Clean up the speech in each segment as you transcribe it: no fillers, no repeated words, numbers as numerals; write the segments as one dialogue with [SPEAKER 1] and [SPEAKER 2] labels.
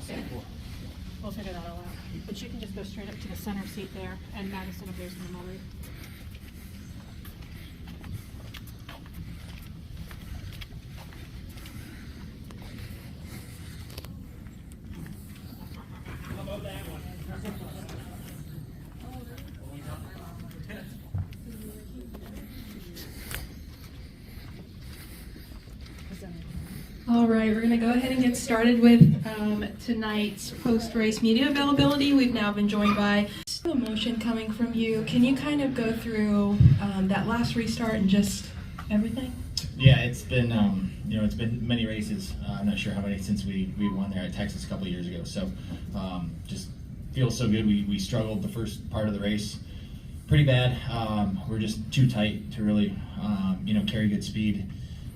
[SPEAKER 1] So we'll figure that all out. But you can just go straight up to the center seat there, and Madison up there's in the motor.
[SPEAKER 2] All right, we're going to go ahead and get started with tonight's post-race media availability. We've now been joined by slow motion coming from you. Can you kind of go through that last restart and just everything?
[SPEAKER 3] Yeah, it's been it's been many races. I'm not sure how many since we won there at Texas a couple of years ago. So just feels so good. We struggled the first part of the race pretty bad. We're just too tight to really carry good speed.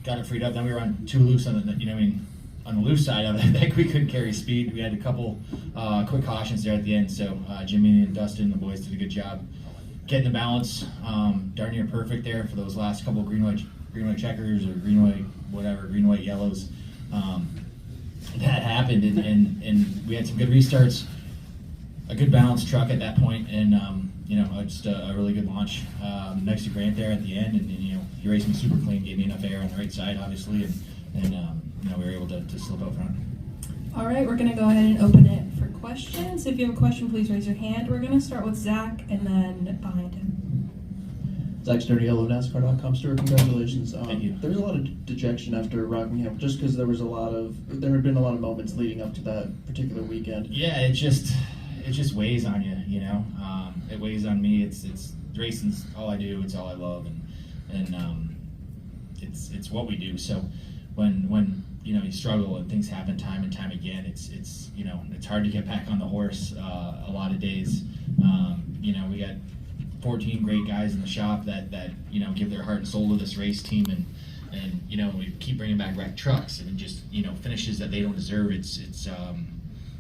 [SPEAKER 3] Got it freed up. Then we were on too loose on the on the loose side of it. I think we couldn't carry speed. We had a couple quick cautions there at the end. So Jimmy and Dustin, the boys, did a good job getting the balance darn near perfect there for those last couple green white checkers or green white yellows. That happened, and we had some good restarts, a good balanced truck at that point, and just a really good launch next to Grant there at the end, and he raced me super clean, gave me enough air on the right side, obviously, and we were able to slip out front.
[SPEAKER 2] All right, we're going to go ahead and open it for questions. If you have a question, please raise your hand. We're going to start with Zach and then behind him.
[SPEAKER 4] Zach Sturniello, NASCAR.com. Stewart, congratulations.
[SPEAKER 3] Thank you.
[SPEAKER 4] There was a lot of dejection after Rockingham, just because there had been a lot of moments leading up to that particular weekend.
[SPEAKER 3] Yeah, it just weighs on you, it weighs on me. It's racing's all I do. It's all I love, and it's what we do. So when you struggle and things happen time and time again, it's hard to get back on the horse a lot of days. We got 14 great guys in the shop that give their heart and soul to this race team, and we keep bringing back wrecked trucks and just finishes that they don't deserve.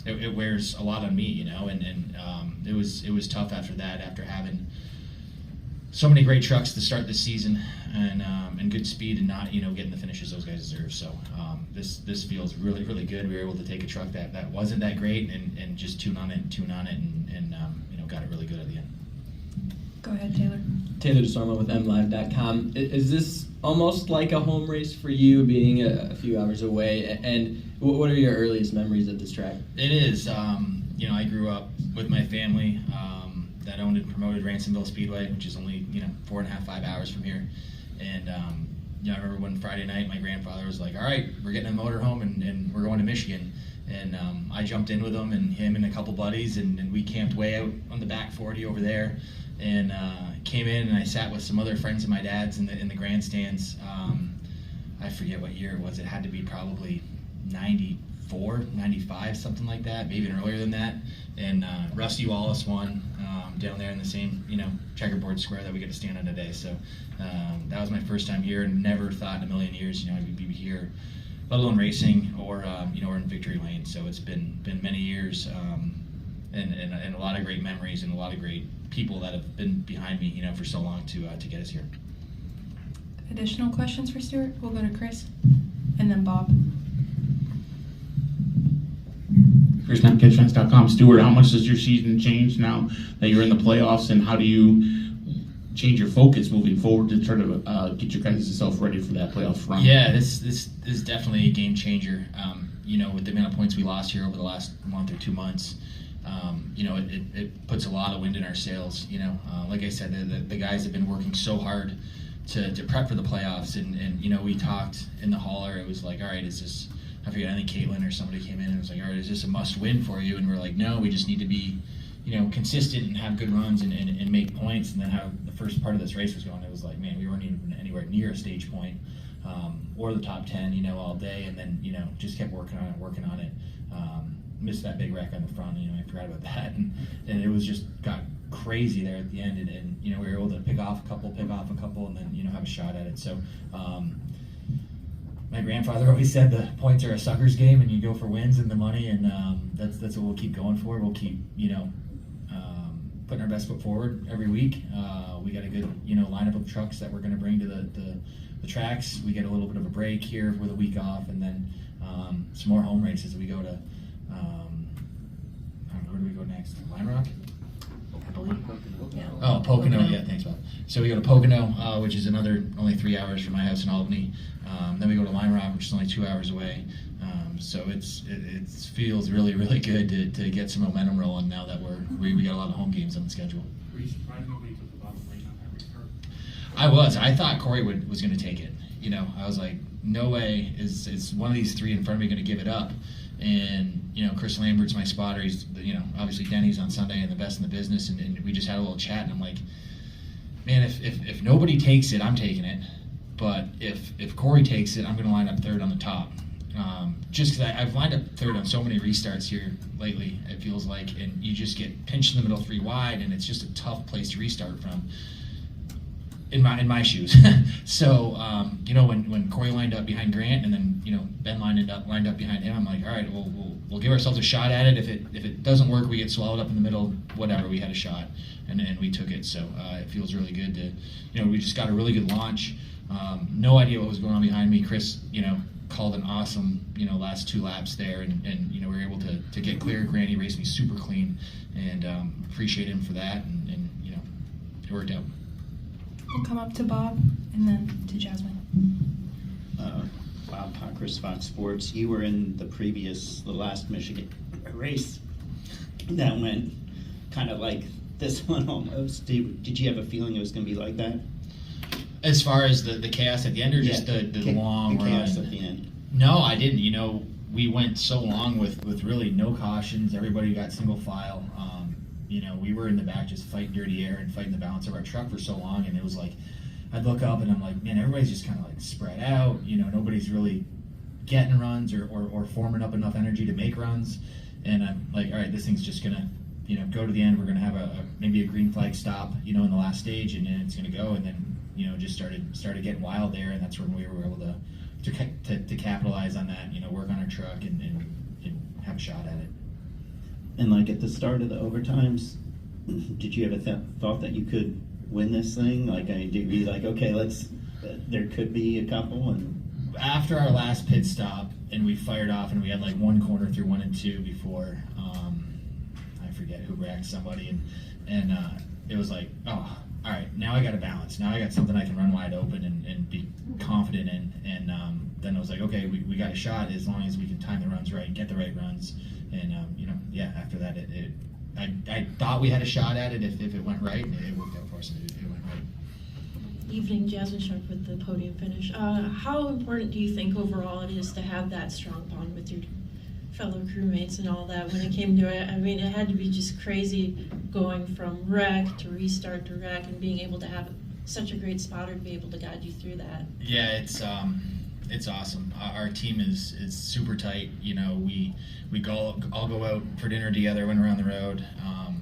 [SPEAKER 3] It wears a lot on me, and it was tough after that, after having so many great trucks to start this season and good speed and not getting the finishes those guys deserve. So this feels really, really good. We were able to take a truck that wasn't that great and just tune on it and got it really good at the end.
[SPEAKER 2] Go ahead, Taylor.
[SPEAKER 5] Taylor DeSorma with MLive.com. Is this almost like a home race for you, being a few hours away? And what are your earliest memories of this track?
[SPEAKER 3] It is. I grew up with my family that owned and promoted Ransomville Speedway, which is only 4.5, 5 hours from here. And I remember one Friday night, my grandfather was like, "All right, we're getting a motorhome and we're going to Michigan." And I jumped in with him and a couple buddies, and we camped way out on the back 40 over there. And came in, and I sat with some other friends of my dad's in the grandstands. I forget what year it was. It had to be probably 94, 95, something like that, maybe even earlier than that. And Rusty Wallace won down there in the same checkerboard square that we get to stand on today. So that was my first time here, and never thought in a million years I'd be here, let alone racing or or in victory lane. So it's been many years. And a lot of great memories and a lot of great people that have been behind me, for so long to get us here.
[SPEAKER 2] Additional questions for Stewart? We'll go to Chris and then Bob.
[SPEAKER 6] Chris, CatchFans.com. Stewart, how much does your season change now that you're in the playoffs, and how do you change your focus moving forward to try to get your guys yourself ready for that playoff run?
[SPEAKER 3] Yeah, this is definitely a game changer. With the amount of points we lost here over the last month or 2 months. It puts a lot of wind in our sails. Like I said, the guys have been working so hard to prep for the playoffs, and we talked in the hauler. It was like, all right, is this? I forget. I think Caitlin or somebody came in and was like, all right, is this a must-win for you? And we're like, no, we just need to be, consistent and have good runs and make points. And then how the first part of this race was going, it was like, man, we weren't even anywhere near a stage point or the top 10, all day, and then just kept working on it. Missed that big wreck on the front, I forgot about that, and it was just got crazy there at the end, and we were able to pick off a couple, and then have a shot at it. So my grandfather always said the points are a sucker's game, and you go for wins and the money, and that's what we'll keep going for. We'll keep putting our best foot forward every week. We got a good lineup of trucks that we're going to bring to the tracks. We get a little bit of a break here with a week off, and then some more home races. We go to next? Lime Rock?
[SPEAKER 1] I believe. Yeah.
[SPEAKER 3] Oh, Pocono. Yeah, thanks, Bob. So we go to Pocono, which is another only 3 hours from my house in Albany. Then we go to Lime Rock, which is only 2 hours away. So it feels really, really good to get some momentum rolling now that we got a lot of home games on the schedule.
[SPEAKER 6] Were you surprised nobody took the Bob late on that restart?
[SPEAKER 3] I was. I thought Corey was going to take it. You know, I was like, no way is one of these three in front of me going to give it up. And, you know, Chris Lambert's my spotter. He's, you know, obviously Denny's on Sunday and the best in the business. And we just had a little chat, and I'm like, man, if nobody takes it, I'm taking it. But if Corey takes it, I'm going to line up third on the top. Just because I've lined up third on so many restarts here lately, it feels like, and you just get pinched in the middle 3 wide, and it's just a tough place to restart from. In my shoes. So you know, when Corey lined up behind Grant, and then, you know, Ben lined up behind him, I'm like, all right, we'll give ourselves a shot at it. If it doesn't work, we get swallowed up in the middle. Whatever, we had a shot, and we took it. So it feels really good to, you know, we just got a really good launch. No idea what was going on behind me. Chris, you know, called an awesome, you know, last 2 laps there, and you know, we were able to get clear. Grant, he raced me super clean, and appreciate him for that, and you know, it worked out.
[SPEAKER 2] We'll come up to Bob and then to Jasmine.
[SPEAKER 7] Bob Chris Fox Sports. You were in the last Michigan race that went kind of like this one almost. Did you have a feeling it was going to be like that?
[SPEAKER 3] As far as the chaos at the end, or just the long run?
[SPEAKER 7] Chaos at the end.
[SPEAKER 3] No, I didn't. You know, we went so long with really no cautions. Everybody got single file. You know, we were in the back just fighting dirty air and fighting the balance of our truck for so long, and it was like, I'd look up and I'm like, man, everybody's just kind of like spread out. You know, nobody's really getting runs or forming up enough energy to make runs. And I'm like, all right, this thing's just gonna, you know, go to the end. We're gonna have maybe a green flag stop, you know, in the last stage, and then it's gonna go. And then, you know, just started getting wild there, and that's when we were able to capitalize on that. You know, work on our truck and have a shot at it.
[SPEAKER 7] And like at the start of the overtimes, did you ever thought that you could win this thing? Like, did you like, okay, there could be a couple? And
[SPEAKER 3] after our last pit stop, and we fired off, and we had like one corner through 1 and 2 before I forget who wrecked somebody, and it was like, oh, all right, now I got a balance. Now I got something I can run wide open and be confident in. And then it was like, okay, we got a shot as long as we can time the runs right, get the right runs. And you know, yeah, after that, I thought we had a shot at it if it went right, and it worked out for us, and it went right.
[SPEAKER 8] Evening, Jasmine Sharp with the podium finish. How important do you think overall it is to have that strong bond with your fellow crewmates and all that when it came to it? I mean, it had to be just crazy going from wreck to restart to wreck, and being able to have such a great spotter to be able to guide you through that.
[SPEAKER 3] Yeah, it's awesome. Our team is super tight. You know, we all go out for dinner together when we're on the road.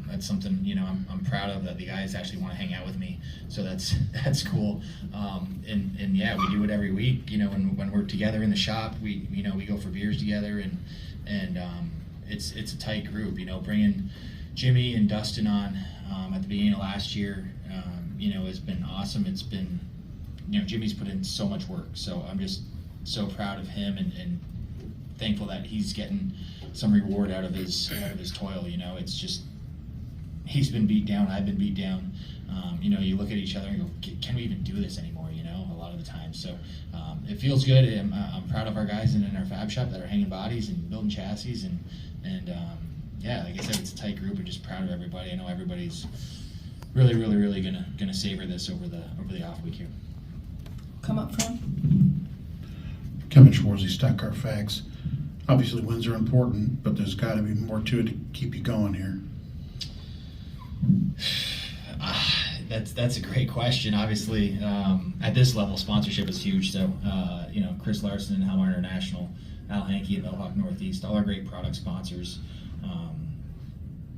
[SPEAKER 3] That's something, you know, I'm proud of, that the guys actually want to hang out with me. So that's cool. And yeah, we do it every week. You know, when we're together in the shop, we go for beers together, and it's a tight group. You know, bringing Jimmy and Dustin on at the beginning of last year, you know, has been awesome. It's been, you know, Jimmy's put in so much work, so I'm just so proud of him and thankful that he's getting some reward out of his toil. You know, it's just, he's been beat down, I've been beat down. You know, you look at each other and go, can we even do this anymore? You know, a lot of the time. So it feels good. I'm proud of our guys in our fab shop that are hanging bodies and building chassis, and yeah, like I said, it's a tight group, and just proud of everybody. I know everybody's really, really, really gonna savor this over the off week here.
[SPEAKER 2] Come up front.
[SPEAKER 9] Kevin Schwarzy, Stock Car Facts. Obviously, wins are important, but there's got to be more to it to keep you going here.
[SPEAKER 3] That's a great question. Obviously, at this level, sponsorship is huge. So, you know, Chris Larson and Helmar International, Al Hankey at Mohawk Northeast, all our great product sponsors.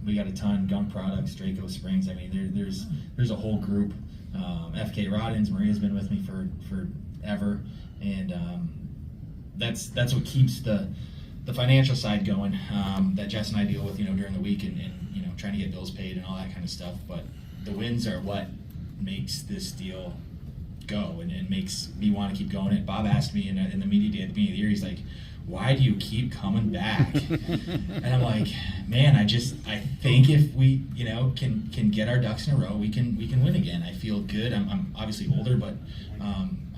[SPEAKER 3] We got a ton, Gunk Products, Draco Springs. I mean, there's a whole group. FK Roddins, Maria's been with me for forever, and that's what keeps the financial side going, that Jess and I deal with, you know, during the week, and you know, trying to get bills paid and all that kind of stuff. But the wins are what makes this deal go, and makes me want to keep going. And Bob asked me in the media day at the beginning of the year, he's like, why do you keep coming back? And I'm like, man, I think if we, can get our ducks in a row, we can win again. I feel good. I'm obviously older, but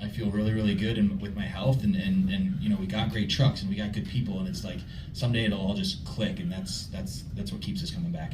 [SPEAKER 3] I feel really, really good with my health, and we got great trucks and we got good people, and it's like someday it'll all just click, and that's what keeps us coming back.